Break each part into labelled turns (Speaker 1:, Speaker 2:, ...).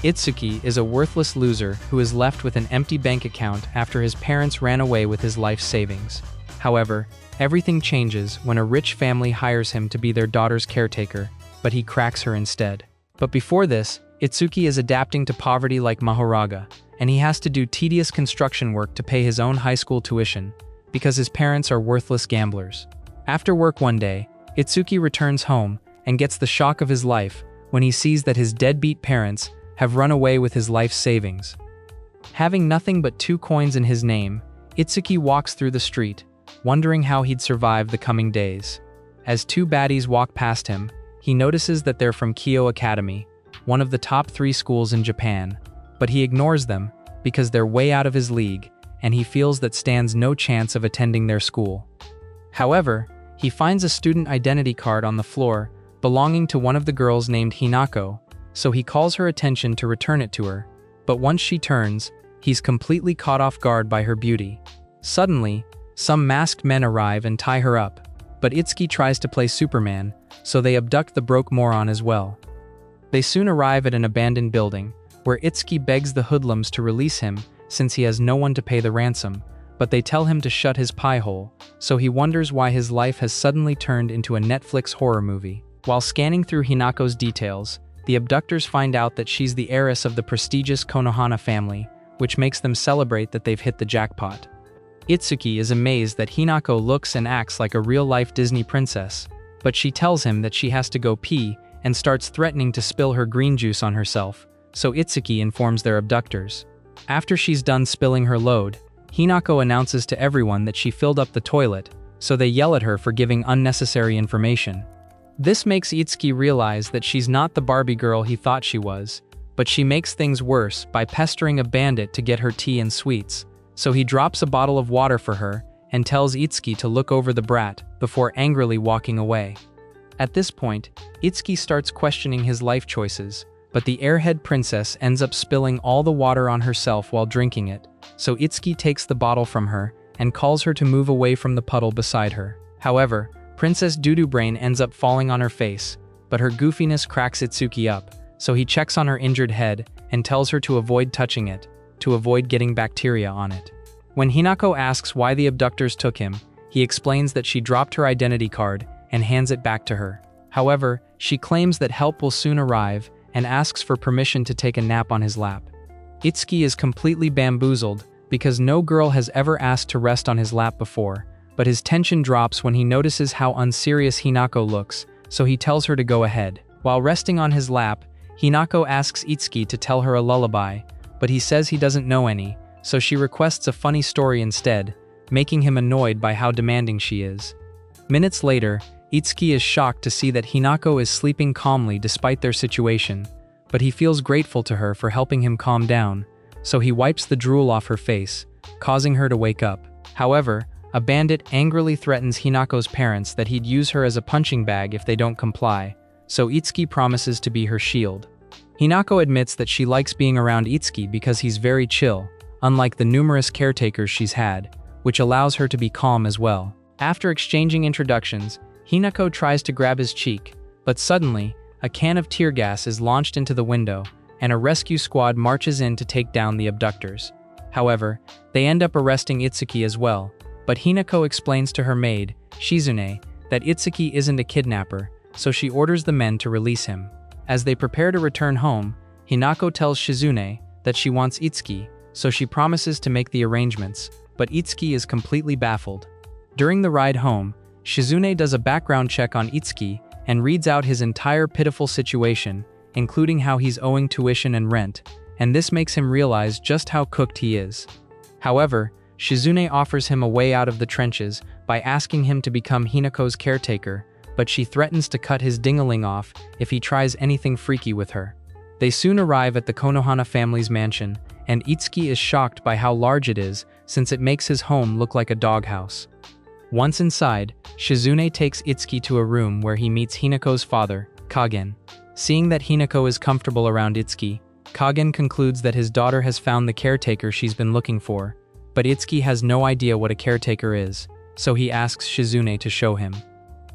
Speaker 1: Itsuki is a worthless loser who is left with an empty bank account after his parents ran away with his life savings. However, everything changes when a rich family hires him to be their daughter's caretaker, but he cracks her instead. But before this, Itsuki is adapting to poverty like Mahoraga, and he has to do tedious construction work to pay his own high school tuition, because his parents are worthless gamblers. After work one day, Itsuki returns home and gets the shock of his life when he sees that his deadbeat parents have run away with his life savings. Having nothing but 2 coins in his name, Itsuki walks through the street, wondering how he'd survive the coming days. As 2 baddies walk past him, he notices that they're from Kyo Academy, one of the top 3 schools in Japan, but he ignores them because they're way out of his league and he feels that stands no chance of attending their school. However, he finds a student identity card on the floor belonging to one of the girls named Hinako, so he calls her attention to return it to her, but once she turns, he's completely caught off guard by her beauty. Suddenly, some masked men arrive and tie her up, but Itsuki tries to play Superman, so they abduct the broke moron as well. They soon arrive at an abandoned building, where Itsuki begs the hoodlums to release him since he has no one to pay the ransom, but they tell him to shut his pie hole, so he wonders why his life has suddenly turned into a Netflix horror movie. While scanning through Hinako's details, the abductors find out that she's the heiress of the prestigious Konohana family, which makes them celebrate that they've hit the jackpot. Itsuki is amazed that Hinako looks and acts like a real-life Disney princess, but she tells him that she has to go pee and starts threatening to spill her green juice on herself, so Itsuki informs their abductors. After she's done spilling her load, Hinako announces to everyone that she filled up the toilet, so they yell at her for giving unnecessary information. This makes Itsuki realize that she's not the Barbie girl he thought she was, but she makes things worse by pestering a bandit to get her tea and sweets, so he drops a bottle of water for her and tells Itsuki to look over the brat before angrily walking away. At this point, Itsuki starts questioning his life choices, but the airhead princess ends up spilling all the water on herself while drinking it, so Itsuki takes the bottle from her and calls her to move away from the puddle beside her. However, Princess Doodoo Brain ends up falling on her face, but her goofiness cracks Itsuki up, so he checks on her injured head and tells her to avoid touching it, to avoid getting bacteria on it. When Hinako asks why the abductors took him, he explains that she dropped her identity card and hands it back to her. However, she claims that help will soon arrive and asks for permission to take a nap on his lap. Itsuki is completely bamboozled because no girl has ever asked to rest on his lap before, but his tension drops when he notices how unserious Hinako looks, so he tells her to go ahead. While resting on his lap, Hinako asks Itsuki to tell her a lullaby, but he says he doesn't know any, so she requests a funny story instead, making him annoyed by how demanding she is. Minutes later, Itsuki is shocked to see that Hinako is sleeping calmly despite their situation, but he feels grateful to her for helping him calm down, so he wipes the drool off her face, causing her to wake up. However, a bandit angrily threatens Hinako's parents that he'd use her as a punching bag if they don't comply, so Itsuki promises to be her shield. Hinako admits that she likes being around Itsuki because he's very chill, unlike the numerous caretakers she's had, which allows her to be calm as well. After exchanging introductions, Hinako tries to grab his cheek, but suddenly, a can of tear gas is launched into the window, and a rescue squad marches in to take down the abductors. However, they end up arresting Itsuki as well, but Hinako explains to her maid, Shizune, that Itsuki isn't a kidnapper, so she orders the men to release him. As they prepare to return home, Hinako tells Shizune that she wants Itsuki, so she promises to make the arrangements, but Itsuki is completely baffled. During the ride home, Shizune does a background check on Itsuki and reads out his entire pitiful situation, including how he's owing tuition and rent, and this makes him realize just how cooked he is. However, Shizune offers him a way out of the trenches by asking him to become Hinako's caretaker, but she threatens to cut his ding-a-ling off if he tries anything freaky with her. They soon arrive at the Konohana family's mansion, and Itsuki is shocked by how large it is since it makes his home look like a doghouse. Once inside, Shizune takes Itsuki to a room where he meets Hinako's father, Kagen. Seeing that Hinako is comfortable around Itsuki, Kagen concludes that his daughter has found the caretaker she's been looking for, but Itsuki has no idea what a caretaker is, so he asks Shizune to show him.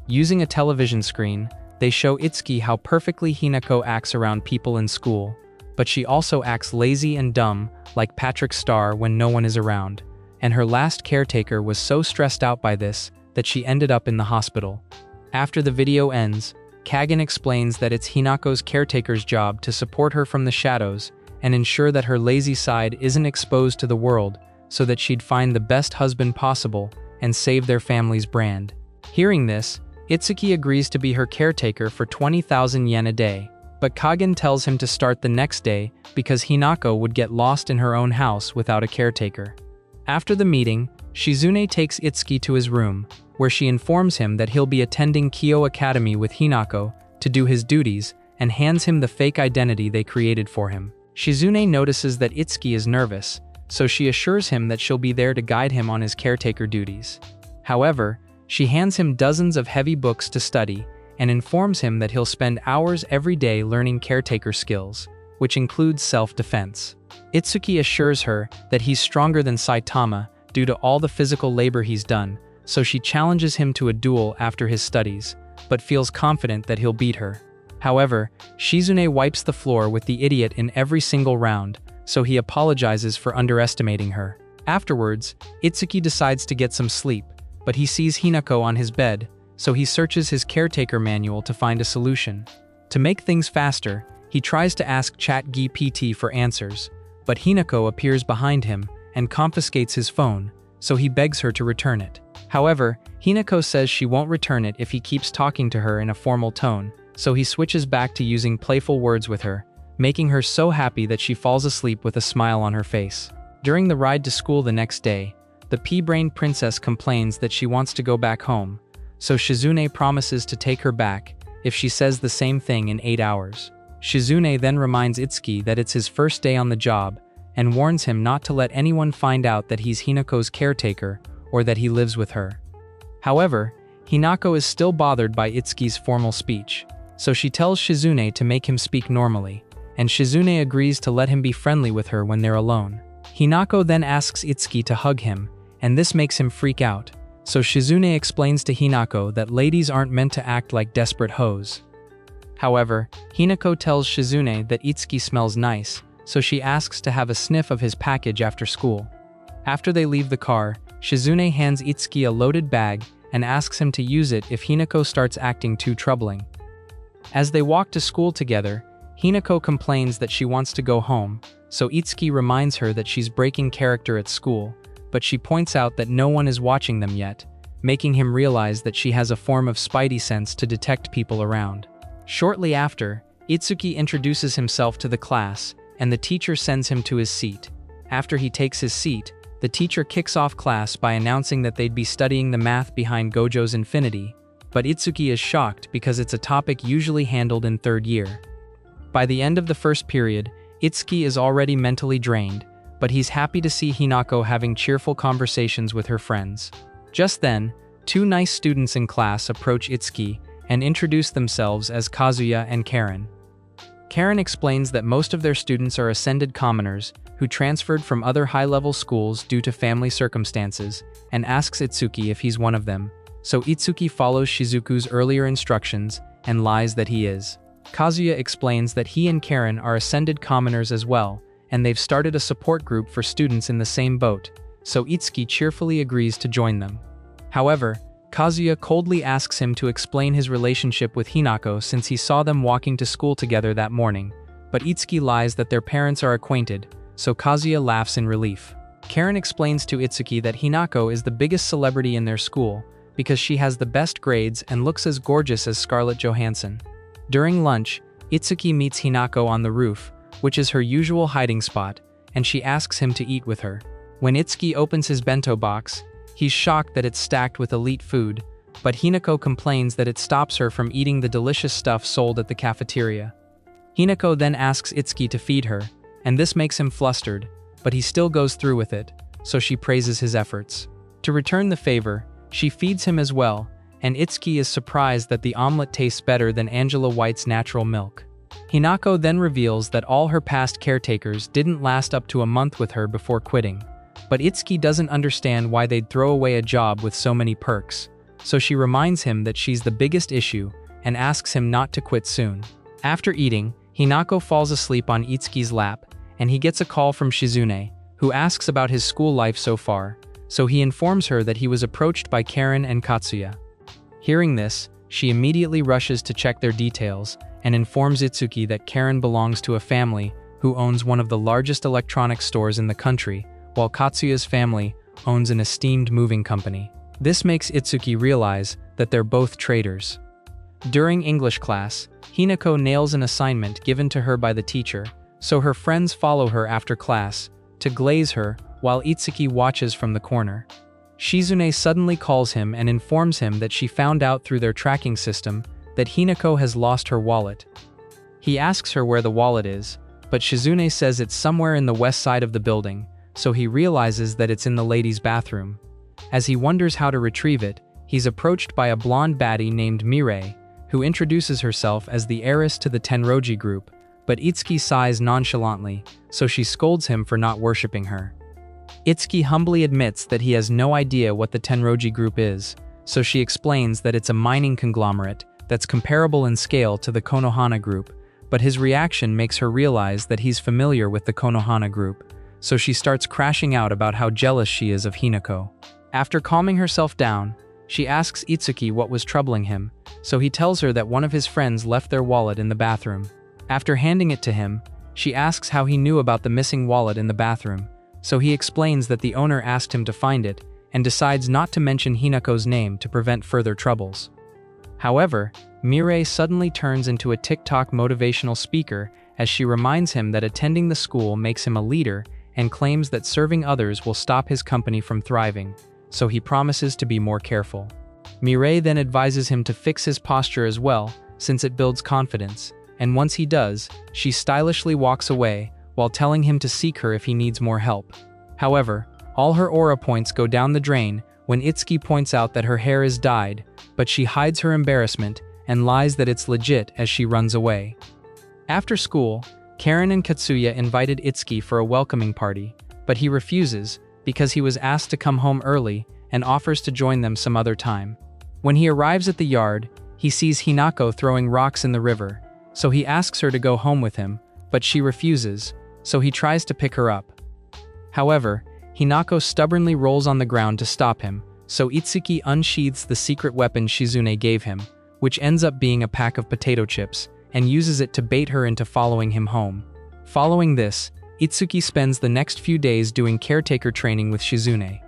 Speaker 1: Using a television screen, they show Itsuki how perfectly Hinako acts around people in school, but she also acts lazy and dumb, like Patrick Starr when no one is around. And her last caretaker was so stressed out by this that she ended up in the hospital. After the video ends, Kagan explains that it's Hinako's caretaker's job to support her from the shadows and ensure that her lazy side isn't exposed to the world so that she'd find the best husband possible and save their family's brand. Hearing this, Itsuki agrees to be her caretaker for 20,000 yen a day, but Kagan tells him to start the next day because Hinako would get lost in her own house without a caretaker. After the meeting, Shizune takes Itsuki to his room, where she informs him that he'll be attending Kyo Academy with Hinako to do his duties and hands him the fake identity they created for him. Shizune notices that Itsuki is nervous, so she assures him that she'll be there to guide him on his caretaker duties. However, she hands him dozens of heavy books to study and informs him that he'll spend hours every day learning caretaker skills, which includes self-defense. Itsuki assures her that he's stronger than Saitama due to all the physical labor he's done, so she challenges him to a duel after his studies, but feels confident that he'll beat her. However, Shizune wipes the floor with the idiot in every single round, so he apologizes for underestimating her. Afterwards, Itsuki decides to get some sleep, but he sees Hinako on his bed, so he searches his caretaker manual to find a solution. To make things faster, he tries to ask ChatGPT for answers, but Hinako appears behind him and confiscates his phone, so he begs her to return it. However, Hinako says she won't return it if he keeps talking to her in a formal tone, so he switches back to using playful words with her, making her so happy that she falls asleep with a smile on her face. During the ride to school the next day, the pea-brained princess complains that she wants to go back home, so Shizune promises to take her back if she says the same thing in 8 hours. Shizune then reminds Itsuki that it's his first day on the job and warns him not to let anyone find out that he's Hinako's caretaker or that he lives with her. However, Hinako is still bothered by Itsuki's formal speech, so she tells Shizune to make him speak normally, and Shizune agrees to let him be friendly with her when they're alone. Hinako then asks Itsuki to hug him, and this makes him freak out, so Shizune explains to Hinako that ladies aren't meant to act like desperate hoes. However, Hinako tells Shizune that Itsuki smells nice, so she asks to have a sniff of his package after school. After they leave the car, Shizune hands Itsuki a loaded bag and asks him to use it if Hinako starts acting too troubling. As they walk to school together, Hinako complains that she wants to go home, so Itsuki reminds her that she's breaking character at school, but she points out that no one is watching them yet, making him realize that she has a form of spidey sense to detect people around. Shortly after, Itsuki introduces himself to the class, and the teacher sends him to his seat. After he takes his seat, the teacher kicks off class by announcing that they'd be studying the math behind Gojo's infinity, but Itsuki is shocked because it's a topic usually handled in third year. By the end of the first period, Itsuki is already mentally drained, but he's happy to see Hinako having cheerful conversations with her friends. Just then, two nice students in class approach Itsuki and introduce themselves as Kazuya and Karen. Karen explains that most of their students are ascended commoners who transferred from other high-level schools due to family circumstances, and asks Itsuki if he's one of them, so Itsuki follows Shizuku's earlier instructions and lies that he is. Kazuya explains that he and Karen are ascended commoners as well, and they've started a support group for students in the same boat, so Itsuki cheerfully agrees to join them. However, Kazuya coldly asks him to explain his relationship with Hinako since he saw them walking to school together that morning, but Itsuki lies that their parents are acquainted, so Kazuya laughs in relief. Karen explains to Itsuki that Hinako is the biggest celebrity in their school because she has the best grades and looks as gorgeous as Scarlett Johansson. During lunch, Itsuki meets Hinako on the roof, which is her usual hiding spot, and she asks him to eat with her. When Itsuki opens his bento box, he's shocked that it's stacked with elite food, but Hinako complains that it stops her from eating the delicious stuff sold at the cafeteria. Hinako then asks Itsuki to feed her, and this makes him flustered, but he still goes through with it, so she praises his efforts. To return the favor, she feeds him as well, and Itsuki is surprised that the omelet tastes better than Angela White's natural milk. Hinako then reveals that all her past caretakers didn't last up to a month with her before quitting, but Itsuki doesn't understand why they'd throw away a job with so many perks, so she reminds him that she's the biggest issue and asks him not to quit soon. After eating, Hinako falls asleep on Itsuki's lap, and he gets a call from Shizune, who asks about his school life so far, so he informs her that he was approached by Karen and Katsuya. Hearing this, she immediately rushes to check their details and informs Itsuki that Karen belongs to a family who owns one of the largest electronics stores in the country, while Katsuya's family owns an esteemed moving company. This makes Itsuki realize that they're both traitors. During English class, Hinako nails an assignment given to her by the teacher, so her friends follow her after class to glaze her while Itsuki watches from the corner. Shizune suddenly calls him and informs him that she found out through their tracking system that Hinako has lost her wallet. He asks her where the wallet is, but Shizune says it's somewhere in the west side of the building, so he realizes that it's in the ladies' bathroom. As he wonders how to retrieve it, he's approached by a blonde baddie named Mirei, who introduces herself as the heiress to the Tenroji group, but Itsuki sighs nonchalantly, so she scolds him for not worshipping her. Itsuki humbly admits that he has no idea what the Tenroji group is, so she explains that it's a mining conglomerate that's comparable in scale to the Konohana group, but his reaction makes her realize that he's familiar with the Konohana group, so she starts crashing out about how jealous she is of Hinako. After calming herself down, she asks Itsuki what was troubling him, so he tells her that one of his friends left their wallet in the bathroom. After handing it to him, she asks how he knew about the missing wallet in the bathroom, so he explains that the owner asked him to find it and decides not to mention Hinako's name to prevent further troubles. However, Mirei suddenly turns into a TikTok motivational speaker as she reminds him that attending the school makes him a leader and claims that serving others will stop his company from thriving, so he promises to be more careful. Mirei then advises him to fix his posture as well, since it builds confidence, and once he does, she stylishly walks away while telling him to seek her if he needs more help. However, all her aura points go down the drain when Itsuki points out that her hair is dyed, but she hides her embarrassment and lies that it's legit as she runs away. After school, Karen and Katsuya invited Itsuki for a welcoming party, but he refuses because he was asked to come home early and offers to join them some other time. When he arrives at the yard, he sees Hinako throwing rocks in the river, so he asks her to go home with him, but she refuses, so he tries to pick her up. However, Hinako stubbornly rolls on the ground to stop him, so Itsuki unsheathes the secret weapon Shizune gave him, which ends up being a pack of potato chips, and uses it to bait her into following him home. Following this, Itsuki spends the next few days doing caretaker training with Shizune.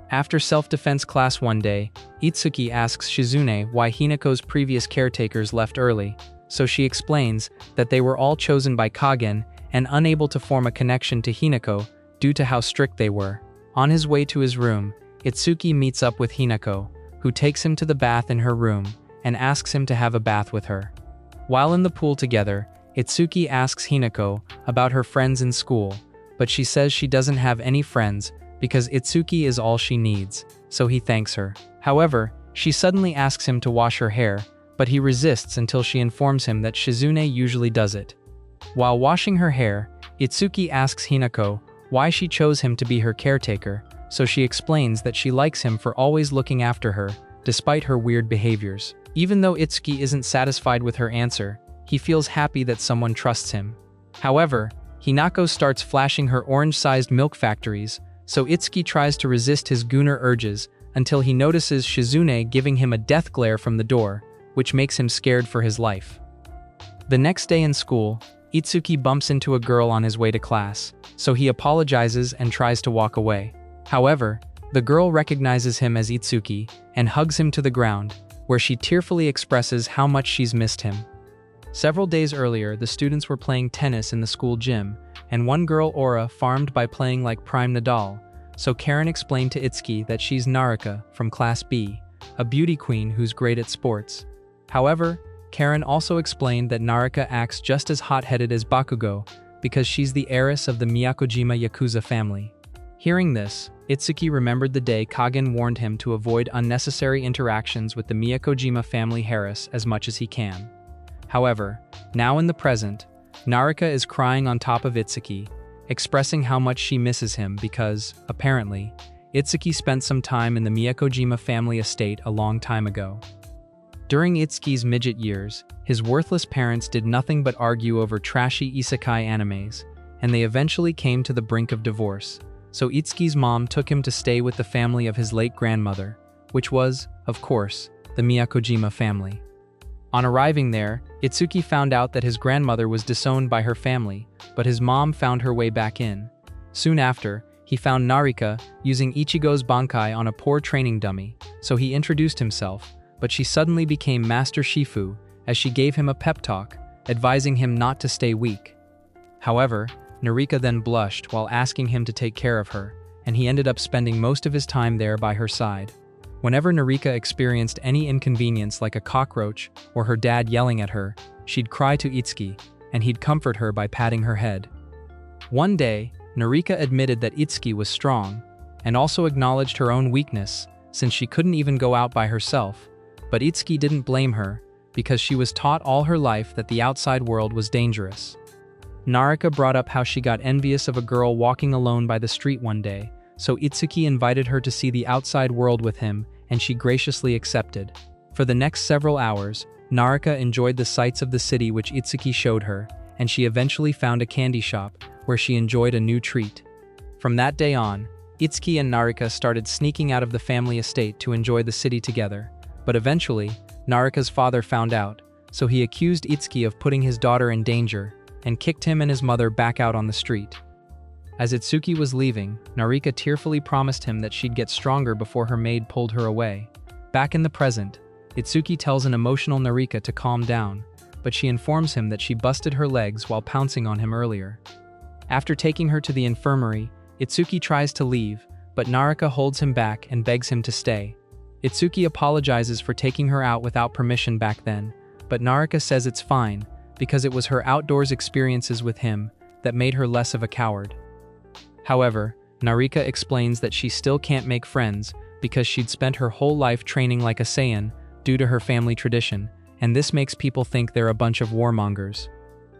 Speaker 1: After self-defense class one day, Itsuki asks Shizune why Hinako's previous caretakers left early, so she explains that they were all chosen by Kagen and unable to form a connection to Hinako due to how strict they were. On his way to his room, Itsuki meets up with Hinako, who takes him to the bath in her room and asks him to have a bath with her. While in the pool together, Itsuki asks Hinako about her friends in school, but she says she doesn't have any friends because Itsuki is all she needs, so he thanks her. However, she suddenly asks him to wash her hair, but he resists until she informs him that Shizune usually does it. While washing her hair, Itsuki asks Hinako why she chose him to be her caretaker, so she explains that she likes him for always looking after her, despite her weird behaviors. Even though Itsuki isn't satisfied with her answer, he feels happy that someone trusts him. However, Hinako starts flashing her orange-sized milk factories, so Itsuki tries to resist his gooner urges until he notices Shizune giving him a death glare from the door, which makes him scared for his life. The next day in school, Itsuki bumps into a girl on his way to class, so he apologizes and tries to walk away. However, the girl recognizes him as Itsuki and hugs him to the ground, where she tearfully expresses how much she's missed him. Several days earlier, the students were playing tennis in the school gym, and one girl, Aura, farmed by playing like Prime Nadal, so Karen explained to Itsuki that she's Naraka from Class B, a beauty queen who's great at sports. However, Karen also explained that Naraka acts just as hot-headed as Bakugo because she's the heiress of the Miyakojima Yakuza family. Hearing this, Itsuki remembered the day Kagen warned him to avoid unnecessary interactions with the Miyakojima family heiress as much as he can. However, now in the present, Naraka is crying on top of Itsuki, expressing how much she misses him because, apparently, Itsuki spent some time in the Miyakojima family estate a long time ago. During Itsuki's midget years, his worthless parents did nothing but argue over trashy isekai animes, and they eventually came to the brink of divorce. So Itsuki's mom took him to stay with the family of his late grandmother, which was, of course, the Miyakojima family. On arriving there, Itsuki found out that his grandmother was disowned by her family, but his mom found her way back in. Soon after, he found Narika using Ichigo's Bankai on a poor training dummy, so he introduced himself, but she suddenly became Master Shifu as she gave him a pep talk, advising him not to stay weak. However, Narika then blushed while asking him to take care of her, and he ended up spending most of his time there by her side. Whenever Narika experienced any inconvenience like a cockroach or her dad yelling at her, she'd cry to Itsuki, and he'd comfort her by patting her head. One day, Narika admitted that Itsuki was strong, and also acknowledged her own weakness since she couldn't even go out by herself, but Itsuki didn't blame her because she was taught all her life that the outside world was dangerous. Narika brought up how she got envious of a girl walking alone by the street one day, so Itsuki invited her to see the outside world with him, and she graciously accepted. For the next several hours, Narika enjoyed the sights of the city which Itsuki showed her, and she eventually found a candy shop where she enjoyed a new treat. From that day on, Itsuki and Narika started sneaking out of the family estate to enjoy the city together, but eventually, Narika's father found out, so he accused Itsuki of putting his daughter in danger and kicked him and his mother back out on the street. As Itsuki was leaving, Narika tearfully promised him that she'd get stronger before her maid pulled her away. Back in the present, Itsuki tells an emotional Narika to calm down, but she informs him that she busted her legs while pouncing on him earlier. After taking her to the infirmary, Itsuki tries to leave, but Narika holds him back and begs him to stay. Itsuki apologizes for taking her out without permission back then, but Narika says it's fine, because it was her outdoors experiences with him that made her less of a coward. However, Narika explains that she still can't make friends because she'd spent her whole life training like a Saiyan due to her family tradition, and this makes people think they're a bunch of warmongers.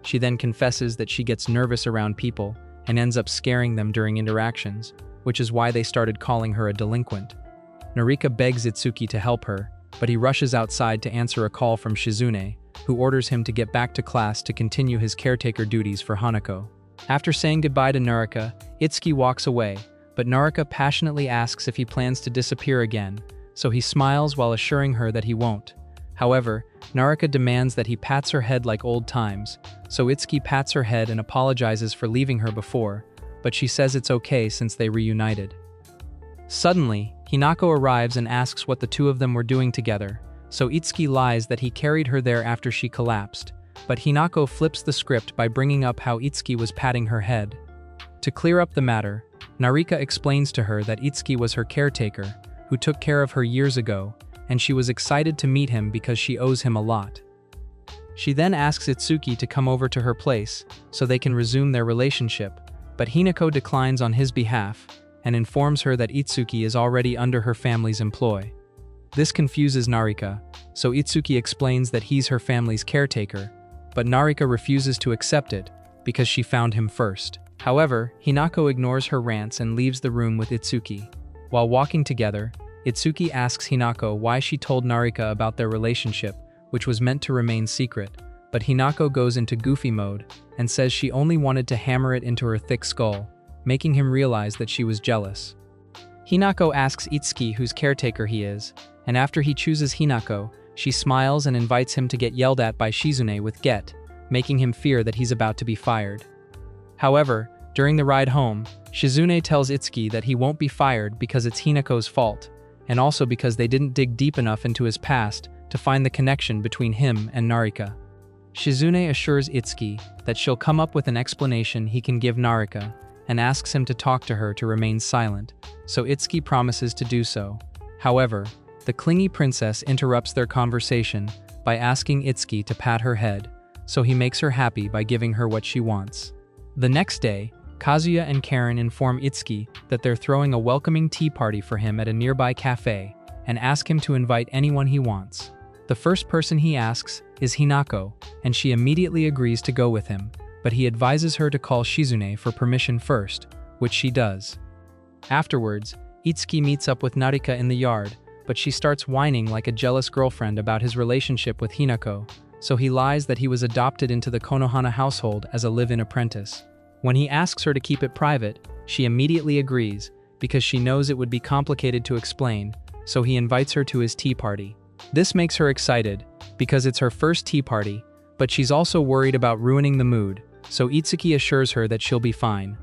Speaker 1: She then confesses that she gets nervous around people and ends up scaring them during interactions, which is why they started calling her a delinquent. Narika begs Itsuki to help her, but he rushes outside to answer a call from Shizune, who orders him to get back to class to continue his caretaker duties for Hanako. After saying goodbye to Narika, Itsuki walks away, but Narika passionately asks if he plans to disappear again, so he smiles while assuring her that he won't. However, Narika demands that he pats her head like old times, so Itsuki pats her head and apologizes for leaving her before, but she says it's okay since they reunited. Suddenly, Hinako arrives and asks what the two of them were doing together, so Itsuki lies that he carried her there after she collapsed, but Hinako flips the script by bringing up how Itsuki was patting her head. To clear up the matter, Narika explains to her that Itsuki was her caretaker, who took care of her years ago, and she was excited to meet him because she owes him a lot. She then asks Itsuki to come over to her place so they can resume their relationship, but Hinako declines on his behalf and informs her that Itsuki is already under her family's employ. This confuses Narika, so Itsuki explains that he's her family's caretaker, but Narika refuses to accept it because she found him first. However, Hinako ignores her rants and leaves the room with Itsuki. While walking together, Itsuki asks Hinako why she told Narika about their relationship, which was meant to remain secret, but Hinako goes into goofy mode and says she only wanted to hammer it into her thick skull, making him realize that she was jealous. Hinako asks Itsuki whose caretaker he is, and after he chooses Hinako, she smiles and invites him to get yelled at by Shizune with get, making him fear that he's about to be fired. However, during the ride home, Shizune tells Itsuki that he won't be fired because it's Hinako's fault, and also because they didn't dig deep enough into his past to find the connection between him and Narika. Shizune assures Itsuki that she'll come up with an explanation he can give Narika, and asks him to talk to her to remain silent, so Itsuki promises to do so. However, the clingy princess interrupts their conversation by asking Itsuki to pat her head, so he makes her happy by giving her what she wants. The next day, Kazuya and Karen inform Itsuki that they're throwing a welcoming tea party for him at a nearby cafe and ask him to invite anyone he wants. The first person he asks is Hinako, and she immediately agrees to go with him, but he advises her to call Shizune for permission first, which she does. Afterwards, Itsuki meets up with Narika in the yard, but she starts whining like a jealous girlfriend about his relationship with Hinako, so he lies that he was adopted into the Konohana household as a live-in apprentice. When he asks her to keep it private, she immediately agrees, because she knows it would be complicated to explain, so he invites her to his tea party. This makes her excited, because it's her first tea party, but she's also worried about ruining the mood, so Itsuki assures her that she'll be fine.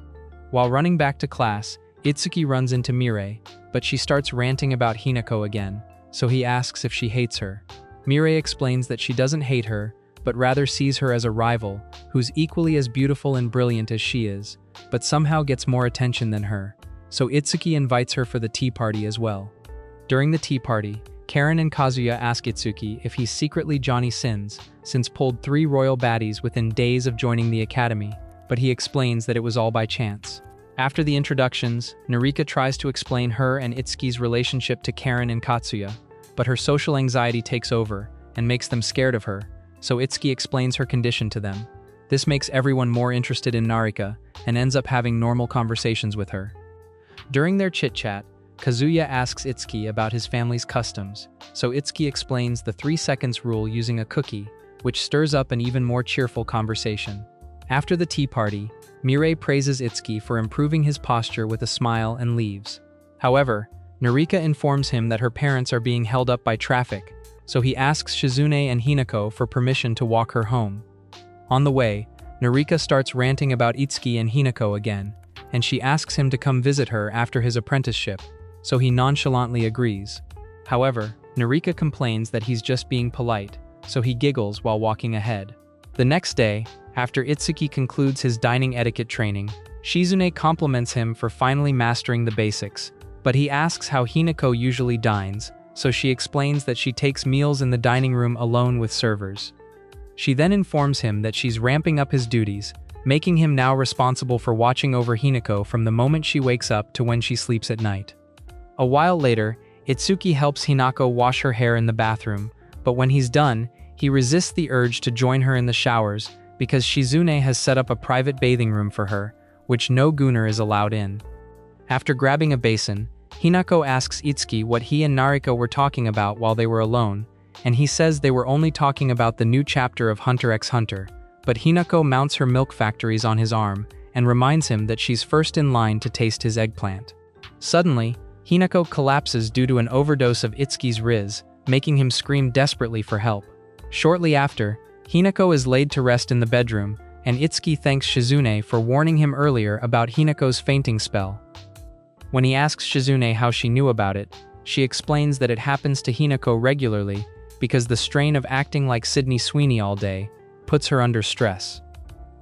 Speaker 1: While running back to class, Itsuki runs into Mirai, but she starts ranting about Hinako again, so he asks if she hates her. Mirai explains that she doesn't hate her, but rather sees her as a rival, who's equally as beautiful and brilliant as she is, but somehow gets more attention than her. So Itsuki invites her for the tea party as well. During the tea party, Karen and Kazuya ask Itsuki if he's secretly Johnny Sins, since pulled 3 royal baddies within days of joining the academy, but he explains that it was all by chance. After the introductions, Narika tries to explain her and Itsuki's relationship to Karen and Katsuya, but her social anxiety takes over and makes them scared of her, so Itsuki explains her condition to them. This makes everyone more interested in Narika and ends up having normal conversations with her. During their chit-chat, Kazuya asks Itsuki about his family's customs, so Itsuki explains the 3 seconds rule using a cookie, which stirs up an even more cheerful conversation. After the tea party, Mirai praises Itsuki for improving his posture with a smile and leaves. However, Narika informs him that her parents are being held up by traffic, so he asks Shizune and Hinako for permission to walk her home. On the way, Narika starts ranting about Itsuki and Hinako again, and she asks him to come visit her after his apprenticeship, so he nonchalantly agrees. However, Narika complains that he's just being polite, so he giggles while walking ahead. The next day, after Itsuki concludes his dining etiquette training, Shizune compliments him for finally mastering the basics, but he asks how Hinako usually dines, so she explains that she takes meals in the dining room alone with servers. She then informs him that she's ramping up his duties, making him now responsible for watching over Hinako from the moment she wakes up to when she sleeps at night. A while later, Itsuki helps Hinako wash her hair in the bathroom, but when he's done, he resists the urge to join her in the showers because Shizune has set up a private bathing room for her, which no gooner is allowed in. After grabbing a basin, Hinako asks Itsuki what he and Narika were talking about while they were alone, and he says they were only talking about the new chapter of Hunter x Hunter, but Hinako mounts her milk factories on his arm and reminds him that she's first in line to taste his eggplant. Suddenly, Hinako collapses due to an overdose of Itsuki's Riz, making him scream desperately for help. Shortly after, Hinako is laid to rest in the bedroom, and Itsuki thanks Shizune for warning him earlier about Hinako's fainting spell. When he asks Shizune how she knew about it, she explains that it happens to Hinako regularly because the strain of acting like Sydney Sweeney all day puts her under stress.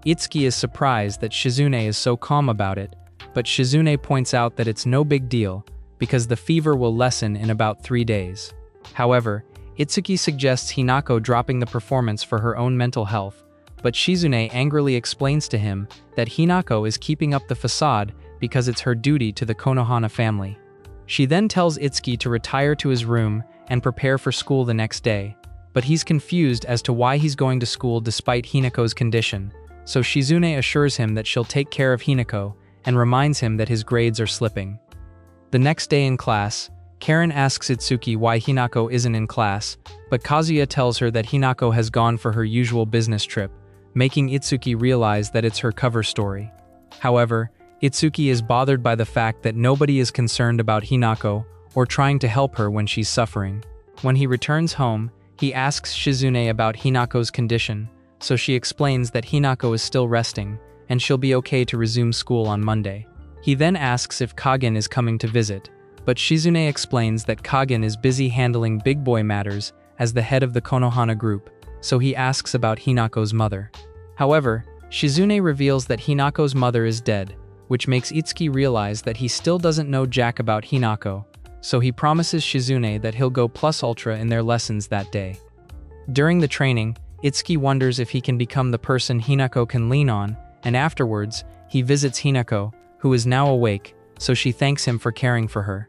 Speaker 1: Itsuki is surprised that Shizune is so calm about it, but Shizune points out that it's no big deal because the fever will lessen in about 3 days. However, Itsuki suggests Hinako dropping the performance for her own mental health, but Shizune angrily explains to him that Hinako is keeping up the facade because it's her duty to the Konohana family. She then tells Itsuki to retire to his room and prepare for school the next day, but he's confused as to why he's going to school despite Hinako's condition, so Shizune assures him that she'll take care of Hinako and reminds him that his grades are slipping. The next day in class, Karen asks Itsuki why Hinako isn't in class, but Kazuya tells her that Hinako has gone for her usual business trip, making Itsuki realize that it's her cover story. However, Itsuki is bothered by the fact that nobody is concerned about Hinako or trying to help her when she's suffering. When he returns home, he asks Shizune about Hinako's condition, so she explains that Hinako is still resting and she'll be okay to resume school on Monday. He then asks if Kagen is coming to visit, but Shizune explains that Kagen is busy handling big boy matters as the head of the Konohana group, so he asks about Hinako's mother. However, Shizune reveals that Hinako's mother is dead, which makes Itsuki realize that he still doesn't know jack about Hinako, so he promises Shizune that he'll go plus ultra in their lessons that day. During the training, Itsuki wonders if he can become the person Hinako can lean on, and afterwards, he visits Hinako, who is now awake, so she thanks him for caring for her.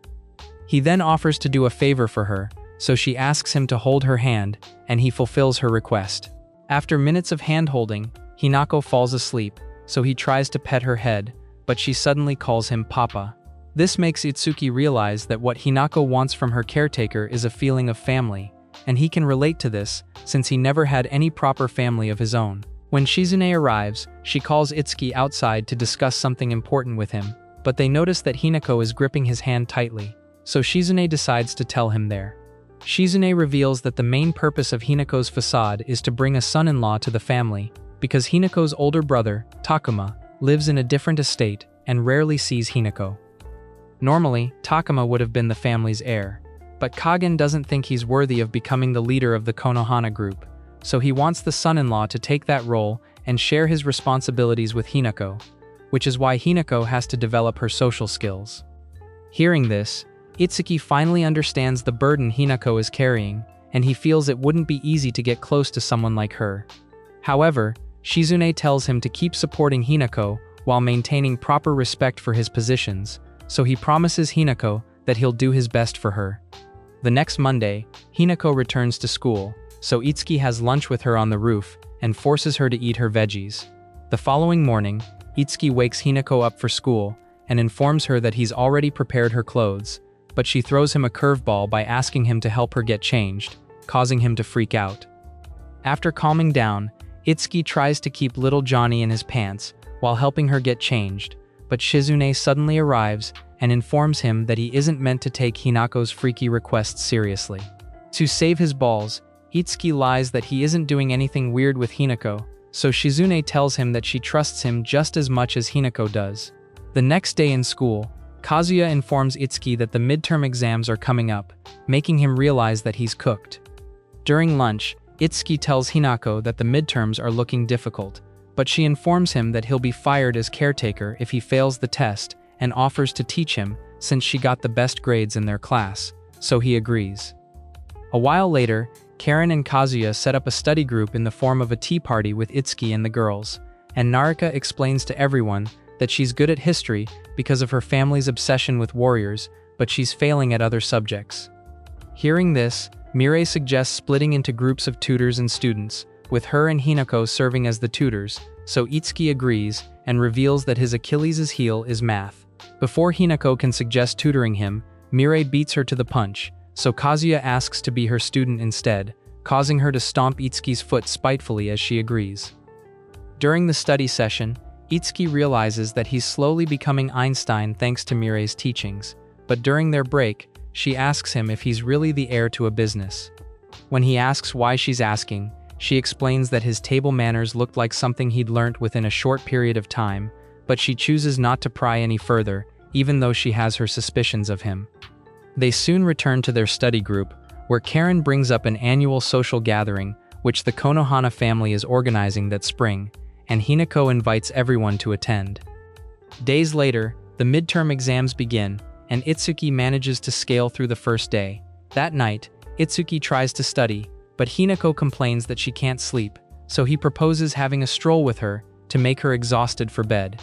Speaker 1: He then offers to do a favor for her, so she asks him to hold her hand, and he fulfills her request. After minutes of hand-holding, Hinako falls asleep, so he tries to pet her head, but she suddenly calls him Papa. This makes Itsuki realize that what Hinako wants from her caretaker is a feeling of family, and he can relate to this since he never had any proper family of his own. When Shizune arrives, she calls Itsuki outside to discuss something important with him, but they notice that Hinako is gripping his hand tightly, so Shizune decides to tell him there. Shizune reveals that the main purpose of Hinako's facade is to bring a son-in-law to the family, because Hinako's older brother, Takuma, lives in a different estate and rarely sees Hinako. Normally, Takuma would have been the family's heir, but Kagen doesn't think he's worthy of becoming the leader of the Konohana group, so he wants the son-in-law to take that role and share his responsibilities with Hinako, which is why Hinako has to develop her social skills. Hearing this, Itsuki finally understands the burden Hinako is carrying, and he feels it wouldn't be easy to get close to someone like her. However, Shizune tells him to keep supporting Hinako while maintaining proper respect for his positions, so he promises Hinako that he'll do his best for her. The next Monday, Hinako returns to school, so Itsuki has lunch with her on the roof and forces her to eat her veggies. The following morning, Itsuki wakes Hinako up for school and informs her that he's already prepared her clothes, but she throws him a curveball by asking him to help her get changed, causing him to freak out. After calming down, Itsuki tries to keep little Johnny in his pants while helping her get changed, but Shizune suddenly arrives and informs him that he isn't meant to take Hinako's freaky requests seriously. To save his balls, Itsuki lies that he isn't doing anything weird with Hinako, so Shizune tells him that she trusts him just as much as Hinako does. The next day in school, Kazuya informs Itsuki that the midterm exams are coming up, making him realize that he's cooked. During lunch, Itsuki tells Hinako that the midterms are looking difficult, but she informs him that he'll be fired as caretaker if he fails the test and offers to teach him since she got the best grades in their class, so he agrees. A while later, Karen and Kazuya set up a study group in the form of a tea party with Itsuki and the girls, and Narika explains to everyone that she's good at history because of her family's obsession with warriors, but she's failing at other subjects. Hearing this, Mirai suggests splitting into groups of tutors and students, with her and Hinako serving as the tutors, so Itsuki agrees and reveals that his Achilles' heel is math. Before Hinako can suggest tutoring him, Mirai beats her to the punch, so Kazuya asks to be her student instead, causing her to stomp Itsuki's foot spitefully as she agrees. During the study session, Itsuki realizes that he's slowly becoming Einstein thanks to Mirai's teachings, but during their break, she asks him if he's really the heir to a business. When he asks why she's asking, she explains that his table manners looked like something he'd learnt within a short period of time, but she chooses not to pry any further, even though she has her suspicions of him. They soon return to their study group, where Karen brings up an annual social gathering, which the Konohana family is organizing that spring, and Hinako invites everyone to attend. Days later, the midterm exams begin, and Itsuki manages to scale through the first day. That night, Itsuki tries to study, but Hinako complains that she can't sleep, so he proposes having a stroll with her to make her exhausted for bed.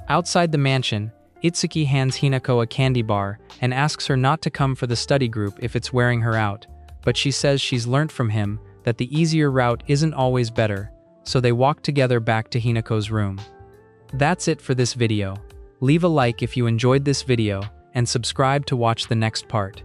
Speaker 1: Outside the mansion, Itsuki hands Hinako a candy bar and asks her not to come for the study group if it's wearing her out, but she says she's learnt from him that the easier route isn't always better, so they walk together back to Hinako's room. That's it for this video. Leave a like if you enjoyed this video, and subscribe to watch the next part.